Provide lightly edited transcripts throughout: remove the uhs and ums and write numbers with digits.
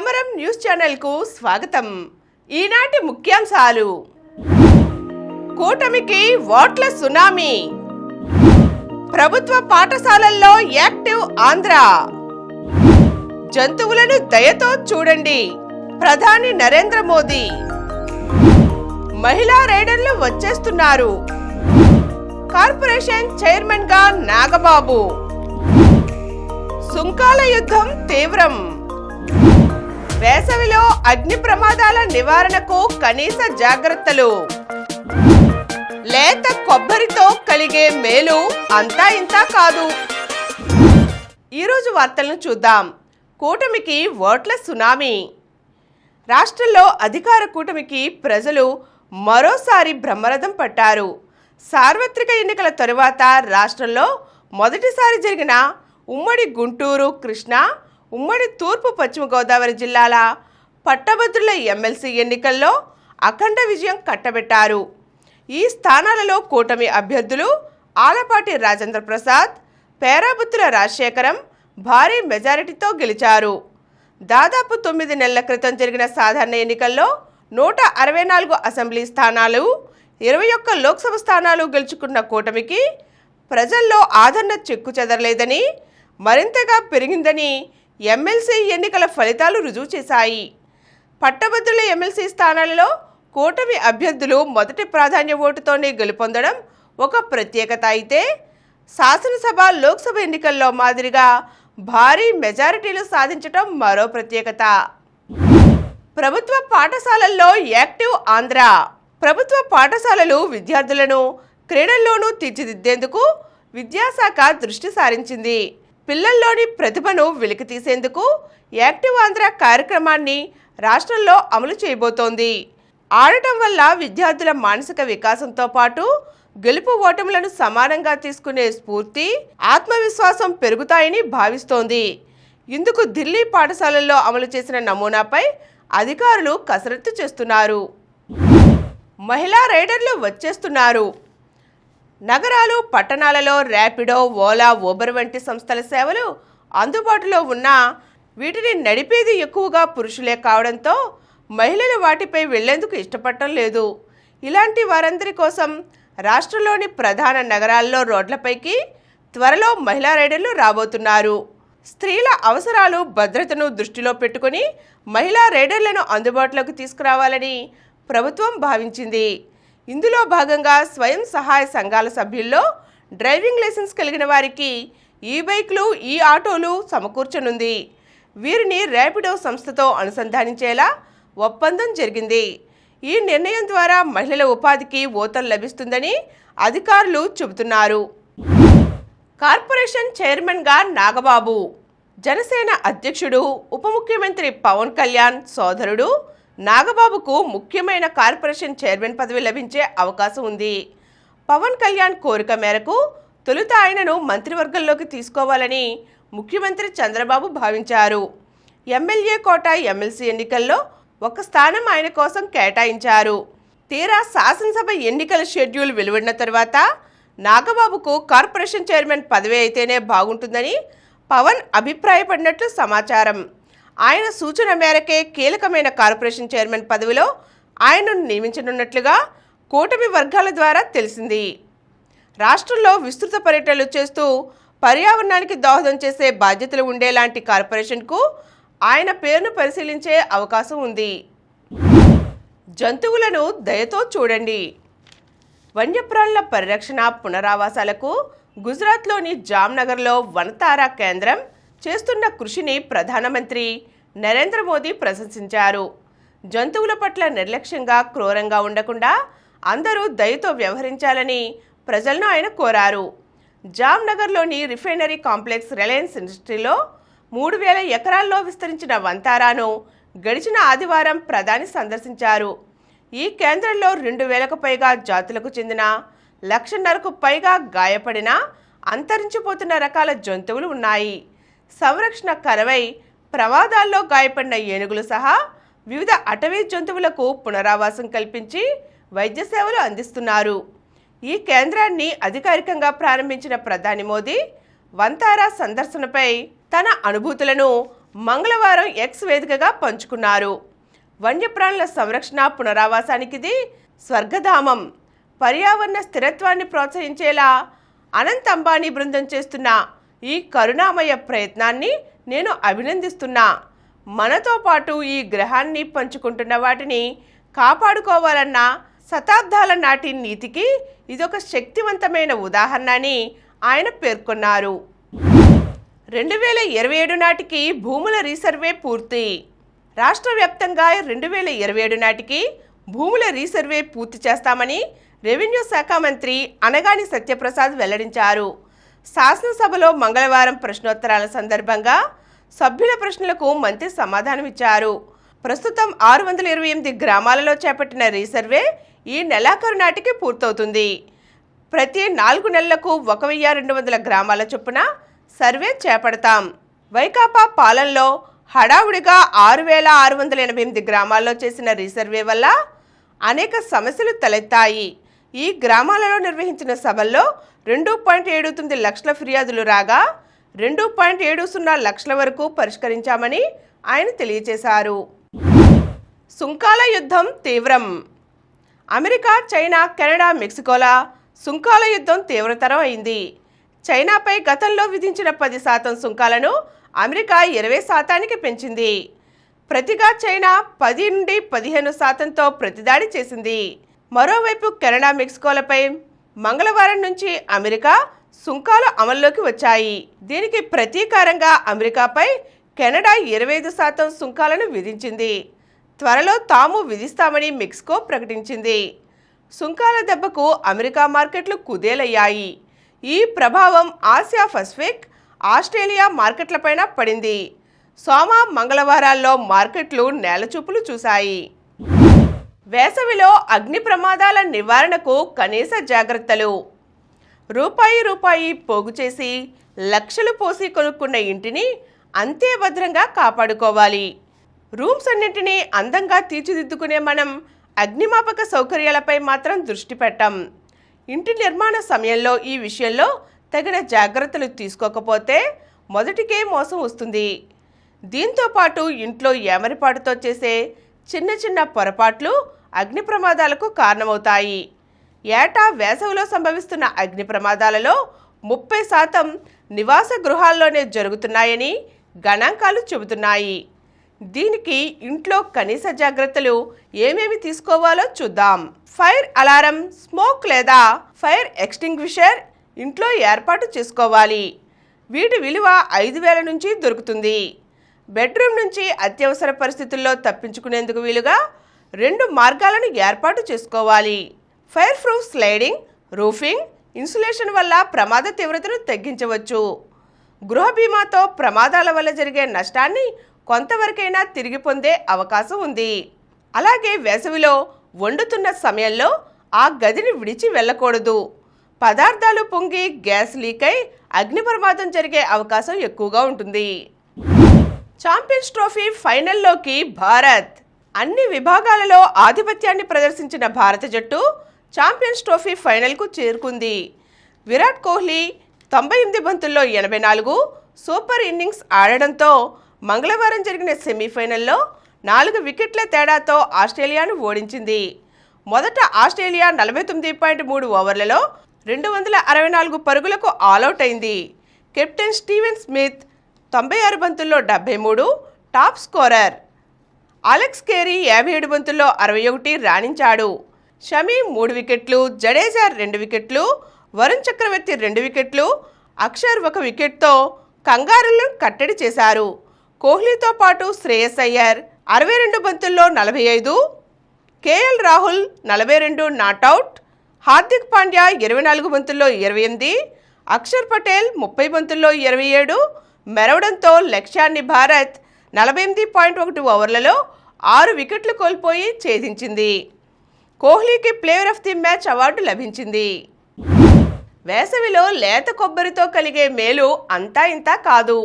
సమరం news channel కు స్వాగతం. ఈనాటి ముఖ్యాంశాలు: కూటమికి ఓట్ల సునామీ, ప్రభుత్వ పాఠశాలల్లో యాక్టివ్ ఆంధ్ర, జంతువులను దయతో చూడండి ప్రధాని నరేంద్ర మోదీ, మహిళా రైడర్లు వచ్చేస్తున్నారు, కార్పొరేషన్ చైర్మన్ గా నాగబాబు, సుంకాల యుద్ధం తీవ్రం, వేసవిలో అగ్ని ప్రమాదాల నివారణకు కనీస జాగ్రత్తలు, లేత కొబ్బరితో కలిగే మేలు అంతా ఇంతా కాదు. ఈరోజు వార్తలను చూద్దాం. కూటమికి ఓట్ల సునామీ. రాష్ట్రంలో అధికార కూటమికి ప్రజలు మరోసారి బ్రహ్మరథం పట్టారు. సార్వత్రిక ఎన్నికల తరువాత రాష్ట్రంలో మొదటిసారి జరిగిన ఉమ్మడి గుంటూరు, కృష్ణా, ఉమ్మడి తూర్పు పశ్చిమ గోదావరి జిల్లాల పట్టభద్రుల ఎమ్మెల్సీ ఎన్నికల్లో అఖండ విజయం కట్టబెట్టారు. ఈ స్థానాలలో కూటమి అభ్యర్థులు ఆలపాటి రాజేంద్ర ప్రసాద్, పేరాబుత్తుల రాజశేఖరం భారీ మెజారిటీతో గెలిచారు. దాదాపు 9 నెలల క్రితం జరిగిన సాధారణ ఎన్నికల్లో 164 అసెంబ్లీ స్థానాలు, 21 లోక్సభ స్థానాలు గెలుచుకున్న కూటమికి ప్రజల్లో ఆదరణ చెక్కు చెదరలేదని, మరింతగా పెరిగిందని ఎమ్మెల్సీ ఎన్నికల ఫలితాలు రుజువు చేశాయి. పట్టభద్రుల ఎమ్మెల్సీ స్థానాలలో కూటమి అభ్యర్థులు మొదటి ప్రాధాన్య ఓటుతోనే గెలుపొందడం ఒక ప్రత్యేకత అయితే, శాసనసభ, లోక్సభ ఎన్నికల్లో మాదిరిగా భారీ మెజారిటీలు సాధించడం మరో ప్రత్యేకత. ప్రభుత్వ పాఠశాలల్లో యాక్టివ్ ఆంధ్ర. ప్రభుత్వ పాఠశాలలు విద్యార్థులను క్రీడల్లోనూ తీర్చిదిద్దేందుకు విద్యాశాఖ దృష్టి సారించింది. పిల్లల్లోని ప్రతిభను వెలికితీసేందుకు యాక్టివ్ ఆంధ్ర కార్యక్రమాన్ని రాష్ట్రంలో అమలు చేయబోతోంది. ఆడటం వల్ల విద్యార్థుల మానసిక వికాసంతో పాటు గెలుపు ఓటములను సమానంగా తీసుకునే స్ఫూర్తి, ఆత్మవిశ్వాసం పెరుగుతాయని భావిస్తోంది. ఇందుకు ఢిల్లీ పాఠశాలల్లో అమలు చేసిన నమూనాపై అధికారులు కసరత్తు చేస్తున్నారు. మహిళా రైడర్లు వచ్చేస్తున్నారు. నగరాలు, పట్టణాలలో ర్యాపిడో, ఓలా, ఊబర్ వంటి సంస్థల సేవలు అందుబాటులో ఉన్నా వీటిని నడిపేది ఎక్కువగా పురుషులే కావడంతో మహిళలు వాటిపై వెళ్లేందుకు ఇష్టపడటం లేదు. ఇలాంటి వారందరి కోసం రాష్ట్రంలోని ప్రధాన నగరాల్లో రోడ్లపైకి త్వరలో మహిళా రైడర్లు రాబోతున్నారు. స్త్రీల అవసరాలు, భద్రతను దృష్టిలో పెట్టుకుని మహిళా రైడర్లను అందుబాటులోకి తీసుకురావాలని ప్రభుత్వం భావించింది. ఇందులో భాగంగా స్వయం సహాయ సంఘాల సభ్యుల్లో డ్రైవింగ్ లైసెన్స్ కలిగిన వారికి ఈ బైక్లు, ఈ ఆటోలు సమకూర్చనుంది. వీరిని ర్యాపిడో సంస్థతో అనుసంధానించేలా ఒప్పందం జరిగింది. ఈ నిర్ణయం ద్వారా మహిళల ఉపాధికి ఊతం లభిస్తుందని అధికారులు చెబుతున్నారు. కార్పొరేషన్ చైర్మన్గా నాగబాబు. జనసేన అధ్యక్షుడు, ఉప ముఖ్యమంత్రి పవన్ కళ్యాణ్ సోదరుడు నాగబాబుకు ముఖ్యమైన కార్పొరేషన్ చైర్మన్ పదవి లభించే అవకాశం ఉంది. పవన్ కళ్యాణ్ కోరిక మేరకు తొలుత ఆయనను మంత్రివర్గంలోకి తీసుకోవాలని ముఖ్యమంత్రి చంద్రబాబు భావించారు. ఎమ్మెల్యే కోట, ఎమ్మెల్సీ ఎన్నికల్లో ఒక స్థానం ఆయన కోసం కేటాయించారు. తీరా శాసనసభ ఎన్నికల షెడ్యూల్ వెలువడిన తర్వాత నాగబాబుకు కార్పొరేషన్ చైర్మన్ పదవి అయితేనే బాగుంటుందని పవన్ అభిప్రాయపడినట్లు సమాచారం. ఆయన సూచన మేరకే కీలకమైన కార్పొరేషన్ చైర్మన్ పదవిలో ఆయనను నియమించనున్నట్లుగా కూటమి వర్గాల ద్వారా తెలిసింది. రాష్ట్రంలో విస్తృత పర్యటనలు చేస్తూ పర్యావరణానికి దోహదం చేసే బాధ్యతలు ఉండేలాంటి కార్పొరేషన్కు ఆయన పేరును పరిశీలించే అవకాశం ఉంది. జంతువులను దయతో చూడండి. వన్యప్రాణుల పరిరక్షణ, పునరావాసాలకు గుజరాత్లోని జామ్నగర్లో వనతారా కేంద్రం చేస్తున్న కృషిని ప్రధానమంత్రి నరేంద్ర మోదీ ప్రశంసించారు. జంతువుల పట్ల నిర్లక్ష్యంగా, క్రూరంగా ఉండకుండా అందరూ దయతో వ్యవహరించాలని ప్రజలను ఆయన కోరారు. జామ్నగర్లోని రిఫైనరీ కాంప్లెక్స్ రిలయన్స్ ఇండస్ట్రీలో 3000 ఎకరాల్లో విస్తరించిన వంతారాను గడిచిన ఆదివారం ప్రధాని సందర్శించారు. ఈ కేంద్రంలో 2000కు పైగా జాతులకు చెందిన 1,50,000కు పైగా గాయపడిన, అంతరించిపోతున్న రకాల జంతువులు ఉన్నాయి. సంరక్షణ కరవై ప్రమాదాల్లో గాయపడిన ఏనుగులు సహా వివిధ అటవీ జంతువులకు పునరావాసం కల్పించి వైద్య సేవలు అందిస్తున్నారు. ఈ కేంద్రాన్ని అధికారికంగా ప్రారంభించిన ప్రధాని మోదీ వంతారా సందర్శనపై తన అనుభూతులను మంగళవారం ఎక్స్ వేదికగా పంచుకున్నారు. వన్యప్రాణుల సంరక్షణ పునరావాసానికి ఇది స్వర్గధామం. పర్యావరణ స్థిరత్వాన్ని ప్రోత్సహించేలా అనంత్ అంబానీ బృందం చేస్తున్న ఈ కరుణామయ ప్రయత్నాన్ని నేను అభినందిస్తున్నా. మనతో పాటు ఈ గ్రహాన్ని పంచుకుంటున్న వాటిని కాపాడుకోవాలన్న శతాబ్దాల నాటి నీతికి ఇదొక శక్తివంతమైన ఉదాహరణ అని ఆయన పేర్కొన్నారు. 2027 నాటికి భూముల రీసర్వే పూర్తి. రాష్ట్ర వ్యాప్తంగా 2027 నాటికి భూముల రీసర్వే పూర్తి చేస్తామని రెవెన్యూ శాఖ మంత్రి అనగాని సత్యప్రసాద్ వెల్లడించారు. శాసనసభలో మంగళవారం ప్రశ్నోత్తరాల సందర్భంగా సభ్యుల ప్రశ్నలకు మంత్రి సమాధానమిచ్చారు. ప్రస్తుతం 628 గ్రామాలలో చేపట్టిన రీసర్వే ఈ నెలాఖరు నాటికి పూర్తవుతుంది. ప్రతి 4 నెలలకు 1200 గ్రామాల చొప్పున సర్వే చేపడతాం. వైకాపా పాలనలో హడావుడిగా 6688 గ్రామాల్లో చేసిన రీసర్వే వల్ల అనేక సమస్యలు తలెత్తాయి. ఈ గ్రామాలలో నిర్వహించిన సభల్లో 2.79 లక్షల ఫిర్యాదులు రాగా 2.70 లక్షల వరకు పరిష్కరించామని ఆయన తెలియజేశారు. సుంకాల యుద్ధం తీవ్రం. అమెరికా, చైనా, కెనడా, మెక్సికోల సుంకాల యుద్ధం తీవ్రతరం అయింది. చైనాపై గతంలో విధించిన 10% సుంకాలను అమెరికా 20% పెంచింది. ప్రతిగా చైనా 10 నుండి 15%తో ప్రతిదాడి చేసింది. మరోవైపు కెనడా, మెక్సికోలపై మంగళవారం నుంచి అమెరికా సుంకాలు అమల్లోకి వచ్చాయి. దీనికి ప్రతీకారంగా అమెరికాపై కెనడా 25% సుంకాలను విధించింది. త్వరలో తాము విధిస్తామని మెక్సికో ప్రకటించింది. సుంకాల దెబ్బకు అమెరికా మార్కెట్లు కుదేలయ్యాయి. ఈ ప్రభావం ఆసియా పసిఫిక్, ఆస్ట్రేలియా మార్కెట్లపైన పడింది. సోమ, మంగళవారాల్లో మార్కెట్లు నేలచూపులు చూశాయి. వేసవిలో అగ్ని ప్రమాదాల నివారణకు కనీస జాగ్రత్తలు. రూపాయి పోగు చేసి లక్షలు పోసి కొనుక్కున్న ఇంటిని అంతే భద్రంగా కాపాడుకోవాలి. రూమ్స్ అన్నింటినీ అందంగా తీర్చిదిద్దుకునే మనం అగ్నిమాపక సౌకర్యాలపై మాత్రం దృష్టి పెట్టం. ఇంటి నిర్మాణ సమయంలో ఈ విషయంలో తగిన జాగ్రత్తలు తీసుకోకపోతే మొదటికే మోసం వస్తుంది. దీంతో పాటు ఇంట్లో ఏమరిపాటుతో చేసే చిన్న చిన్న పొరపాట్లు అగ్ని ప్రమాదాలకు కారణమవుతాయి. ఏటా వేసవిలో సంభవిస్తున్న అగ్ని ప్రమాదాలలో 30% నివాస గృహాల్లోనే జరుగుతున్నాయని గణాంకాలు చెబుతున్నాయి. దీనికి ఇంట్లో కనీస జాగ్రత్తలు ఏమేమి తీసుకోవాలో చూద్దాం. ఫైర్ అలారం, స్మోక్ లేదా ఫైర్ ఎక్స్టింగ్విషర్ ఇంట్లో ఏర్పాటు చేసుకోవాలి. వీటి విలువ 5,000 నుంచి దొరుకుతుంది. బెడ్రూమ్ నుంచి అత్యవసర పరిస్థితుల్లో తప్పించుకునేందుకు వీలుగా 2 మార్గాలను ఏర్పాటు చేసుకోవాలి. Fire proof sliding, roofing, insulation వల్ల ప్రమాద తీవ్రతను తగ్గించవచ్చు. గృహ బీమాతో ప్రమాదాల వల్ల జరిగే నష్టాన్ని కొంతవరకైనా తిరిగి పొందే అవకాశం ఉంది. అలాగే వేసవిలో వండుతున్న సమయంలో ఆ గదిని విడిచి వెళ్ళకూడదు. పదార్థాలు పొంగి గ్యాస్ లీక్ అయి అగ్ని ప్రమాదం జరిగే అవకాశం ఎక్కువగా ఉంటుంది. ఛాంపియన్స్ ట్రోఫీ ఫైనల్లోకి భారత్. అన్ని విభాగాలలో ఆధిపత్యాన్ని ప్రదర్శించిన భారత జట్టు ఛాంపియన్స్ ట్రోఫీ ఫైనల్కు చేరుకుంది. విరాట్ కోహ్లీ 98 బంతుల్లో 84 సూపర్ ఇన్నింగ్స్ ఆడడంతో మంగళవారం జరిగిన సెమీఫైనల్లో 4 వికెట్ల తేడాతో ఆస్ట్రేలియాను ఓడించింది. మొదట ఆస్ట్రేలియా 49.3 ఓవర్లలో 264 పరుగులకు ఆలౌట్ అయింది. కెప్టెన్ స్టీవెన్ స్మిత్ 96 బంతుల్లో 73 టాప్ స్కోరర్. అలెక్స్ కేరీ 57 బంతుల్లో 61 రాణించాడు. షమి 3 వికెట్లు, జడేజా 2 వికెట్లు, వరుణ్ చక్రవర్తి 2 వికెట్లు, అక్షర్ 1 వికెట్తో కంగారులను కట్టడి చేశారు. కోహ్లీతో పాటు శ్రేయస్ అయ్యర్ 62 బంతుల్లో 45, కేఎల్ రాహుల్ 42 నాట్అవుట్, హార్దిక్ పాండ్యా 24 బంతుల్లో 28, అక్షర్ పటేల్ 30 బంతుల్లో 27 మెరవడంతో లక్ష్యాన్ని భారత్ 48.1 ఓవర్లలో 6 వికెట్లు కోల్పోయి ఛేదించింది. కోహ్లీకి player of the match award లభించింది. వేసవిలో లేత కొబ్బరితో కలిగే మేలు అంతా ఇంతా కాదు.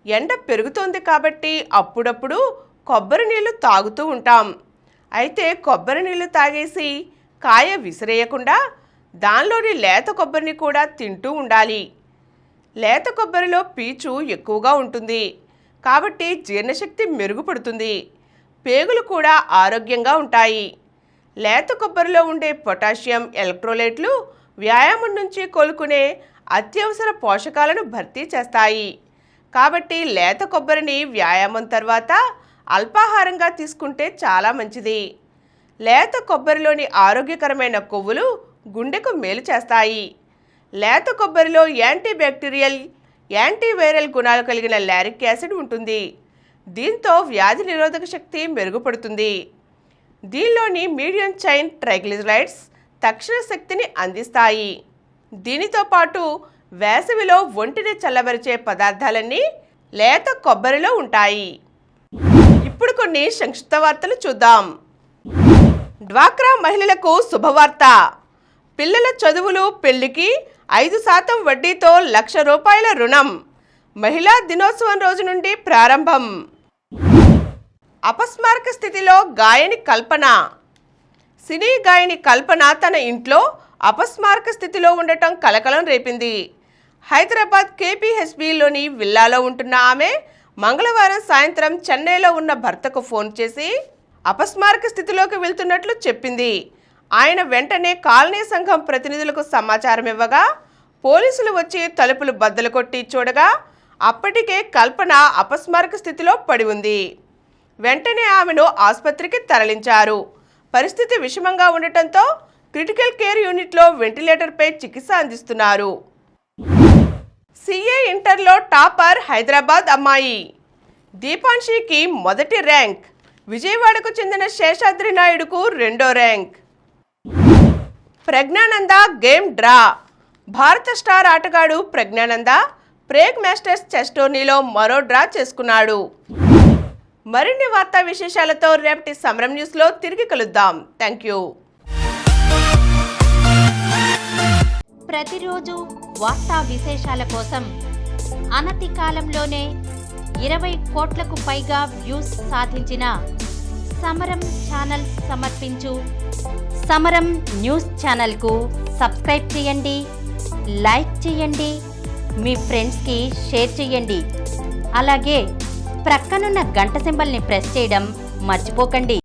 ఎండ పెరుగుతోంది కాబట్టి అప్పుడప్పుడు కొబ్బరి నీళ్లు తాగుతూ ఉంటాం. అయితే కొబ్బరి నీళ్లు తాగేసి కాయ విసిరేయకుండా దానిలోని లేత కొబ్బరిని కూడా తింటూ ఉండాలి. లేత కొబ్బరిలో పీచు ఎక్కువగా ఉంటుంది కాబట్టి జీర్ణశక్తి మెరుగుపడుతుంది. పేగులు కూడా ఆరోగ్యంగా ఉంటాయి. లేత కొబ్బరిలో ఉండే పొటాషియం, ఎలక్ట్రోలైట్లు వ్యాయామం నుంచి కోలుకునే అత్యవసర పోషకాలను భర్తీ చేస్తాయి. కాబట్టి లేత కొబ్బరిని వ్యాయామం తర్వాత అల్పాహారంగా తీసుకుంటే చాలా మంచిది. లేత కొబ్బరిలోని ఆరోగ్యకరమైన కొవ్వులు గుండెకు మేలు చేస్తాయి. లేత కొబ్బరిలో యాంటీబ్యాక్టీరియల్, యాంటీవైరల్ గుణాలు కలిగిన లారిక్ యాసిడ్ ఉంటుంది. దీంతో వ్యాధి నిరోధక శక్తి మెరుగుపడుతుంది. దీనిలోని మీడియం చైన్ ట్రైగ్లిజరైడ్స్ తక్షణ శక్తిని అందిస్తాయి. దీనితో పాటు వేసవిలో ఒంటిని చల్లబరిచే పదార్థాలన్నీ లేత కొబ్బరిలో ఉంటాయి. ఇప్పుడు కొన్ని సంక్షిప్త వార్తలు చూద్దాం. డ్వాక్రా మహిళలకు శుభవార్త. పిల్లల చదువులు, పెళ్లికి 5% వడ్డీతో ₹1,00,000 రుణం. మహిళా దినోత్సవం రోజు నుండి ప్రారంభం. అపస్మారక స్థితిలో గాయని కల్పన. సినీ గాయని కల్పన తన ఇంట్లో అపస్మారక స్థితిలో ఉండటం కలకలం రేపింది. హైదరాబాద్ కేపీహెచ్బీలోని విల్లాలో ఉంటున్న ఆమె మంగళవారం సాయంత్రం చెన్నైలో ఉన్న భర్తకు ఫోన్ చేసి అపస్మారక స్థితిలోకి వెళ్తున్నట్లు చెప్పింది. ఆయన వెంటనే కాలనీ సంఘం ప్రతినిధులకు సమాచారం ఇవ్వగా పోలీసులు వచ్చి తలుపులు బద్దలు కొట్టి చూడగా అప్పటికే కల్పన అపస్మారక స్థితిలో పడి ఉంది. వెంటనే ఆమెను ఆసుపత్రికి తరలించారు. పరిస్థితి విషమంగా ఉండటంతో క్రిటికల్ కేర్ యూనిట్లో వెంటిలేటర్పై చికిత్స అందిస్తున్నారు. సిఏ ఇంటర్లో టాపర్ హైదరాబాద్ అమ్మాయి. దీపాన్షికి మొదటి ర్యాంక్. విజయవాడకు చెందిన శేషాద్రి నాయుడుకు 2వ ర్యాంక్. Praggnanandhaa game draw. భారత స్టార్ ఆటగాడు ప్రజ్ఞానంద ప్రేగ్ మాస్టర్స్ చెస్ టోర్నీలో మరో డ్రా చేసుకున్నాడు. మరిన్ని వార్తా విశేషాలతో రేపటి సమరం న్యూస్లో తిరిగి కలుద్దాం. Thank you. ప్రతిరోజు వార్తా విశేషాల కోసం అనతి కాలంలోనే 20 కోట్లకు పైగా వ్యూస్ సాధించిన సమరం ఛానల్ సమర్పించు సమరం న్యూస్ ఛానల్కు సబ్స్క్రైబ్ చేయండి, లైక్ చేయండి, మీ ఫ్రెండ్స్కి షేర్ చేయండి. అలాగే ప్రక్కనున్న గంట సింబల్ని ప్రెస్ చేయడం మర్చిపోకండి.